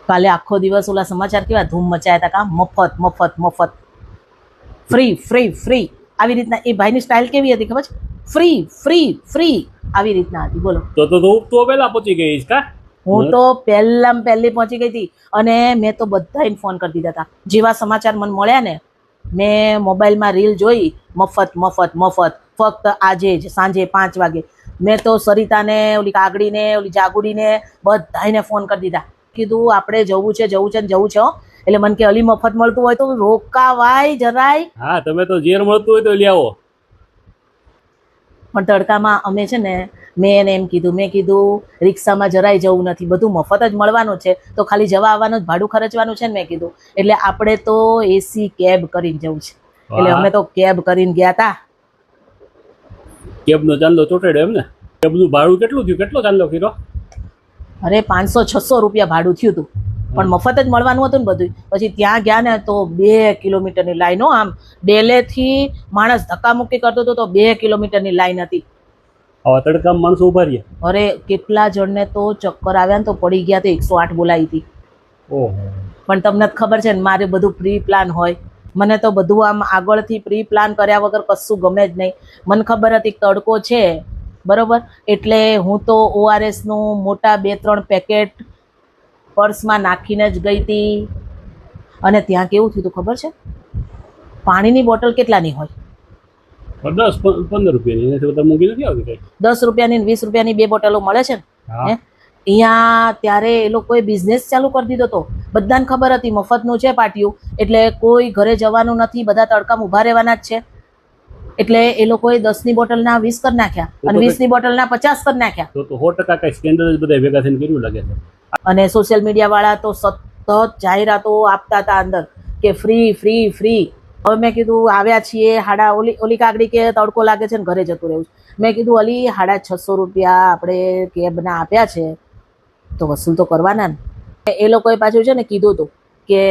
કાલે આખો દિવસ ઓલા સમાચાર કેવા ધૂમ મચાયા હતા, કામ મફત મફત મફત, ફ્રી ફ્રી ફ્રી, આવી રીતના. એ ભાઈની સ્ટાઇલ કેવી હતી ખબર છે? ફ્રી ફ્રી ફ્રી આવી રીતના હતી. બોલો. તો પેલા પહોંચી ગઈ કા? હું તો પહેલી પહોંચી ગઈ હતી અને મેં તો બધાને ફોન કરી દીધા હતા. જેવા સમાચાર મને મળ્યા ને, મેં મોબાઈલમાં રીલ જોઈ, મફત મફત મફત, ફક્ત આજે જ સાંજે 5 વાગે. મેં તો સરિતાને, ઓલી કાગડીને, ઓલી જાગુડીને બધાને ફોન કરી દીધા. કીધું આપણે જવું છે જવું છે ને જવું છે હો. એટલે મને કે અલી મફત મળતું હોય તો રોકાવાય જરાય. હા, તમે તો ઝેર મળતું હોય તો લઈ આવો. પણ તડકામાં અમે છે ને, મેં એને એમ કીધું, મેં કીધું રિક્ષામાં જરાય જવું નથી, બધું મફત જ મળવાનું છે, તો ખાલી જવા આવવાનું જ ભાડું ખર્ચવાનું છે ને. મેં કીધું એટલે આપણે તો એસી કેબ કરીને જવું છે. એટલે અમે તો કેબ કરીને ગયા હતા. કેબનો ચાંદલો ચોટાડ્યો એમ ને? કેબનું ભાડું કેટલું થયું? કેટલો ચાંદલો કર્યો? અરે 500-600 રૂપિયા ભાડું થયું હતું, પણ મફત જ મળવાનું હતું ને બધું. પછી ત્યાં ગયા ને તો 2 કિલોમીટરની લાઈનો, આમ ડેલેથી માણસ ધક્કામુક્કી કરતો હતો તો 2 કિલોમીટરની લાઈન હતી. આવા તડકામાં માણસો ઉભા રહ્યા. અરે કેટલા જણને તો ચક્કર આવ્યા ને તો પડી ગયા, તો 108 બોલાવી હતી. ઓહો. પણ તમને ખબર છે ને, મારે બધું પ્રી પ્લાન હોય. મને તો બધું આમ આગળથી પ્રી પ્લાન કર્યા વગર કશું ગમે જ નહીં. મને ખબર હતી તડકો છે બરોબર, એટલે હું તો ORSનું મોટા 2-3 પેકેટ પર્સમાં નાખીને જ ગઈ હતી. અને ત્યાં કેવું થયું હતું ખબર છે? પાણીની બોટલ કેટલાની હોય? 10-15 રૂપિયાની, એનાથી વધારે મોંઘી નથી આવતી કઈ. 10 રૂપિયાની 20 રૂપિયાની 2 બોટલો મળે છે ને. હા. અહીંયા ત્યારે એ લોકોએ બિઝનેસ ચાલુ કરી દીધો હતો. બધાને ખબર હતી મફતનું છે પાટિયું, એટલે કોઈ ઘરે જવાનું નથી, બધા તડકામાં ઊભા રહેવાના જ છે. એટલે એ લોકોએ 10ની બોટલના 20 કરી નાખ્યા અને 20ની બોટલના 50 કરી નાખ્યા. તો 100% કઈ સ્કેન્ડલ જ બધા ભેગા થઈને કર્યું લાગે છે. અને સોશિયલ મીડિયા વાળા તો સતત જાહેરાતો આપતા હતા અંદર કે ફ્રી ફ્રી ફ્રી. હવે મેં કીધું આવ્યા છીએ હાડા, ઓલી કાગડી કે તડકો લાગે છે ને ઘરે જતું રહેવું. મેં કીધું અલી 650 રૂપિયા આપણે કેબના આપ્યા છે તો વસૂલ તો કરવાના ને. એ લોકોએ પાછું છે ને કીધું હતું કે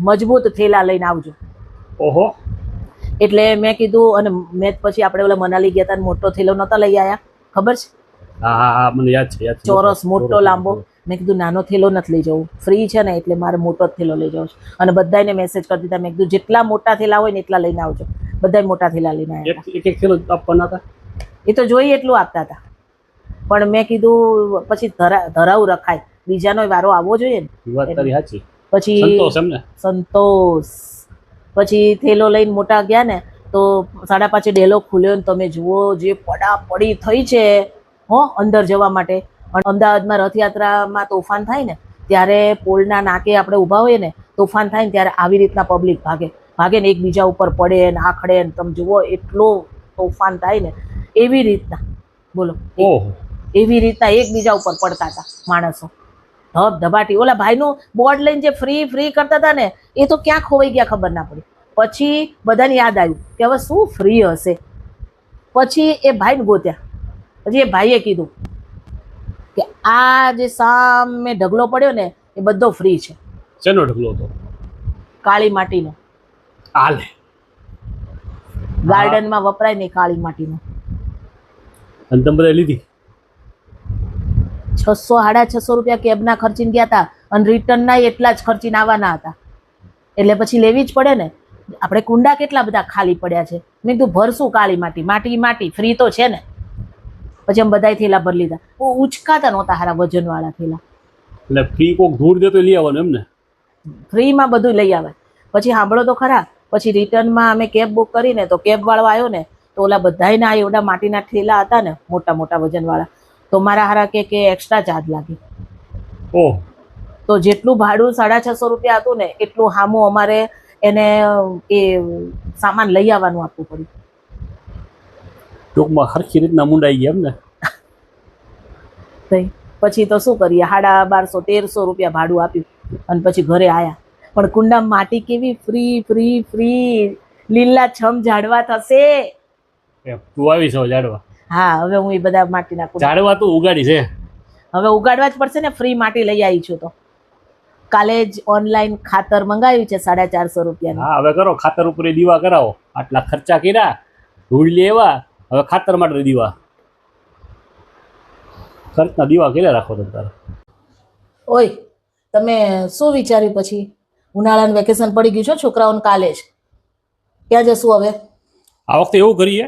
મજબૂત થેલા લઈને આવજો. ઓહો. એટલે મેં કીધું, અને મેં પછી આપણે ઓલા મનાલી ગયા હતા, મોટો થેલો નહોતા લઈ આવ્યા, ખબર છે? હા, મને યાદ છે. ચોરસ મોટો લાંબો. મેં કીધું નાનો થેલો નથી લઈ જવું, ફ્રી છે ને એટલે મારે મોટો જ થેલો લઈ જવો છે. અને બધાને મેસેજ કરી દીધા, મેં કીધું જેટલા મોટા થેલા હોય ને એટલા લઈને આવજો. બધા મોટા થેલા લઈને આવ્યા. એક થેલો આપવાના હતા. એ તો જોઈએ એટલું આપતા હતા, પણ મેં કીધું પછી ધરાવું રખાય, બીજાનો વારો આવવો જોઈએ ને. વાત તારી સાચી. પછી સંતોષ એમને સંતોષ. પછી થેલો લઈને મોટા ગયા ને તો 5:30 ડેલો ખુલ્યો ને તમે જુઓ જે પડાપડી થઈ છે હો અંદર જવા માટે. અને અમદાવાદમાં રથયાત્રામાં તોફાન થાય ને ત્યારે પોલના નાકે આપણે ઊભા હોઈએ ને, તોફાન થાય ને ત્યારે આવી રીતના પબ્લિક ભાગે ને એકબીજા ઉપર પડે ને આખડે ને. તમે જુઓ એટલો તોફાન થાય ને એવી રીતના. બોલો. ઓહો. એવી રીતના એકબીજા ઉપર પડતા હતા માણસો, ધબધબાટી. ઓલા ભાઈનું બોર્ડ લઈને જે ફ્રી ફ્રી કરતા હતા ને એ તો ક્યાં ખોવાઈ ગયા ખબર ના પડી. પછી બધાને યાદ આવ્યું કે હવે શું ફ્રી હશે. પછી એ ભાઈને ગોત્યા. પછી એ ભાઈએ કીધું કે આ જે સામે ઢગલો પડ્યો ને એ બધો ફ્રી છે. શેનો ઢગલો હતો? કાળી માટીનો. હાલે. ગાર્ડનમાં વપરાય ને કાળી માટીનો. અને તમે બધા લીધી? 600-650 રૂપિયા કેબના ખર્ચીને ગયા હતા અને રિટર્નના એટલા જ ખર્ચીને આવવાના હતા. એટલે પછી લેવી જ પડે ને. આપણે કુંડા કેટલા બધા ખાલી પડ્યા છે. મેં કીધું ભરશું કાળી માટી, માટી માટી ફ્રી તો છે ને. પછી અમે બધા થેલા ભરી લીધા. ઉચકાતા નહોતા હારા વજનવાળા થેલા. એટલે ફ્રી કોક ધૂળ દે તો લઈ આવવાનું એમ ને? ફ્રીમાં બધું લઈ આવે. પછી સાંભળો તો ખરા, પછી રિટર્નમાં અમે કેબ બુક કરીને તો કેબ વાળો આવ્યો ને તો ઓલા બધાના એવડા માટીના થેલા હતા ને મોટા મોટા વજનવાળા, તો મારા હારા કે એક્સ્ટ્રા ચાર્જ લાગે. ઓહ. તો જેટલું ભાડું 650 રૂપિયા હતું ને એટલું સામું અમારે એને એ સામાન લઈ આવવાનું આપવું પડ્યું. ટૂંકમાં સરખી રીતના મુંડાઈ ગયા એમ ને? પછી તો શું કરીએ, 1250-1300 રૂપિયા ભાડું આપ્યું અને પછી ઘરે આવ્યા. પણ કુંડામાં માટી કેવી ફ્રી ફ્રી ફ્રી, લીલા છમ ઝાડવા થશે. તું આવી છો ઝાડવા? હા, હવે હું એ બધા માટીના કુંડા ઝાડવા તો ઉગાડી છે, હવે ઉગાડવા જ પડશે ને. ફ્રી માટી લઈ આવી છું તો કાલે જ ઓનલાઈન ખાતર મંગાવ્યું છે 450 રૂપિયાનું. હા, હવે કરો ખાતર ઉપર દીવા કરાવો. આટલા ખર્ચા કર્યા, ધૂળ લેવા, હવે ખાતર માટે દીવા, ખર્ચના દીવા કર્યા રાખો તમે તારા. ઓય તમે શું વિચાર્યું પછી? ઉનાળાનું વેકેશન પડી ગયું છે છોકરાઓને કાલે જ. ક્યાં જશું હવે? આ વખતે એવું કરીએ,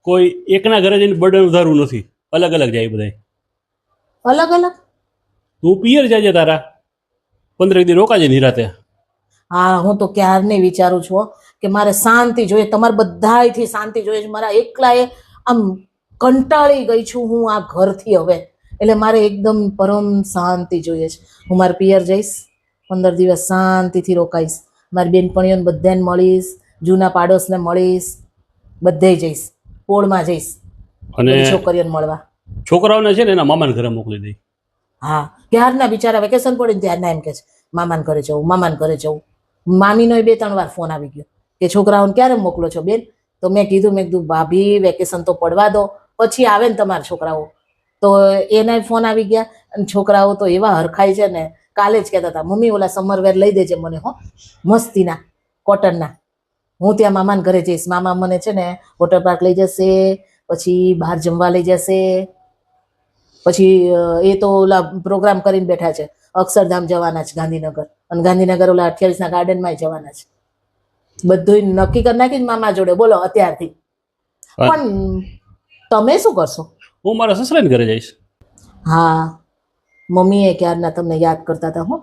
કોઈ એકના ઘરે જઈને બર્ડન ઉધારવું નથી, અલગ અલગ જાય બધા. અલગ અલગ? તું પિયર જાય તારા 15 દી રોકાજે નિરાતે. હા, હું તો ક્યારની વિચારું છું હો, કે મારે શાંતિ જોઈએ, તમારે બધાયથી શાંતિ જોઈએ છે. મારા એકલાએ આમ કંટાળી ગઈ છું હું આ ઘરથી હવે, એટલે મારે એકદમ પરમ શાંતિ જોઈએ છે. હું મારા પિયર જઈશ, 15 દિવસ શાંતિથી રોકાઈશ, મારી બેનપણીઓને બધાને મળીશ, જૂના પાડોશને મળીશ, બધે જઈશ, પોળમાં જઈશ અને બધી છોકરીઓને મળવા. છોકરાઓને છે ને એના મામાના ઘરે મોકલી દઈ. હા, ક્યારના બિચારા વેકેશન પડે ને ત્યારના એમ કે છે મામાને ઘરે જવું, મામાને ઘરે જવું. મામીનો 2-3 વાર ફોન આવી ગયો કે છોકરાઓને ક્યારે મોકલો છો બેન? તો મેં કીધું ભાભી વેકેશન તો પડવા દો, પછી આવે ને તમારા છોકરાઓ. તો એના ફોન આવી ગયા, અને છોકરાઓ તો એવા હરખાય છે ને, કાલે જ કહેતા હતા મમ્મી ઓલા સમરવેર લઈ દેજે મને હો, મસ્તીના કોટનના. હું ત્યાં મામાને ઘરે જઈશ, મામા મને છે ને વોટર પાર્ક લઈ જશે, પછી બહાર જમવા લઈ જશે, પછી એ તો ઓલા પ્રોગ્રામ કરીને બેઠા છે, અક્ષરધામ જવાના છે ગાંધીનગર, અને ગાંધીનગર ઓલા 28ના ગાર્ડનમાં જવાના છે. બધું નક્કી કરી નાખ્યું મામા જોડે, બોલો અત્યારથી. પણ તમે શું કરશો? હું મારા સસરાને ઘરે જઈશ. હા, મમ્મીએ ક્યારના તમને યાદ કરતા હતા હો.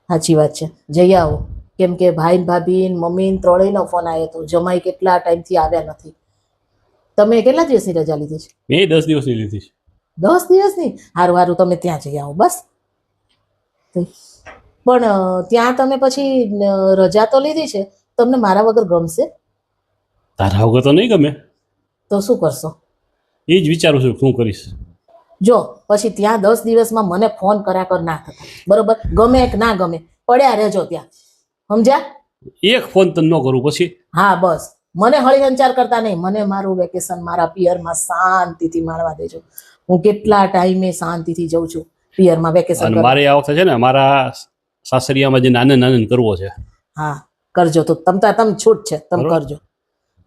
સાચી વાત છે, જઈ આવો. કેમ કે ભાઈ ભાભી મમ્મી ત્રણેયનો ફોન આવ્યો હતો, જમાઈ કેટલા ટાઈમથી આવ્યા નથી. તમે કેટલા દિવસની રજા લીધી છે? મેં 10 દિવસની લીધી છે. 10 દિવસની? સારું સારું, તમે ત્યાં જઈ આવો બસ. પણ ત્યાં તમે પછી રજા તો લીધી છે, તમને મારા વગર ગમશે? તારા વગર તો નહીં ગમે. તો શું કરશો? એ જ વિચારું છું શું કરીશ. જો પછી ત્યાં 10 દિવસમાં મને ફોન કર્યા કર ના થતા, બરોબર? ગમે કે ના ગમે, પડ્યા રહેજો ત્યાં, સમજ્યા? એક ફોન તને ન કરું પછી? હા બસ, મને હળી સંચાર કરતા નહીં, મને મારું વેકેશન મારા પિયરમાં શાંતિથી માણવા દેજો. હું કેટલા ટાઈમે શાંતિથી જઉં છું પિયરમાં વેકેશન અને કરવા. મારે આ વખતે છે ને મારા સાસરિયામાં જે નાને નાને કરવો છે. હા કરજો, તો તમે છૂટ છે, તમે બરોબર. કરજો,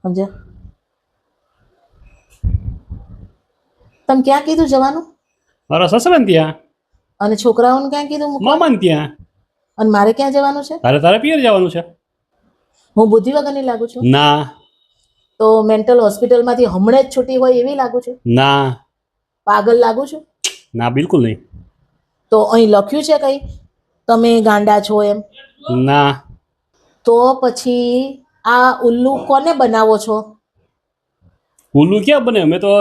સમજ્યા? તમે ક્યાં કીધું જવાનું? મારા સસરાને ત્યાં, અને છોકરાઓને ક્યાં કીધું મૂકવા? મામાને ત્યાં. અને મારે ક્યાં જવાનું છે? તારે પિયર જવાનું છે. હું બુદ્ધિ વગરની લાગુ છું? ના તો મેન્ટલ હોસ્પિટલમાંથી હમણાં જ છૂટી હોય એવી લાગુ છું? ના પાગલ લાગુ છું? ના, બિલકુલ નહીં. તો અહીં લખ્યું છે કઈ તમે ગાંડા છો એમ? ના, તો પછી આ ઉલ્લુ કોને બનાવો છો? ઉલ્લુ ક્યાં બને? મેં તો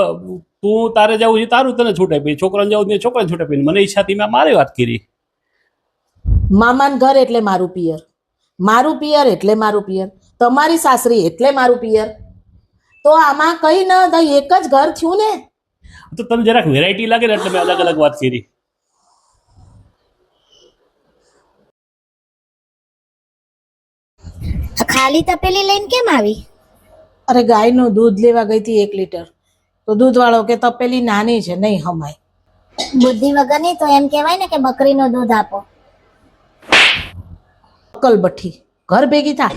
તું તારે જવું છે તારું તને છૂટ આપી, છોકરાને જવું છે છોકરાને છૂટ આપી, મને ઈચ્છા હતી મેં મારી વાત કરી. મામાન ઘર એટલે મારું પિયર, મારું પિયર એટલે મારું પિયર, તમારી સાસરી એટલે મારું પિયર. તો આમાં કઈ ન થાય, એક જ ઘર થયું ને. તો તને જરાક વેરાયટી લાગે ને એટલે મેં અલગ અલગ વાત કરી. ખાલી તપેલી લઈને કેમ આવી? અરે ગાયનું દૂધ લેવા ગઈ હતી 1 લીટર, તો દૂધવાળો કે તપેલી નાની છે નહીં હમાય. બુદ્ધિ વગરની તો એમ કહેવાય ને કે બકરીનું દૂધ આપો. અક્કલ બઠ્ઠી, ઘર ભેગી થા.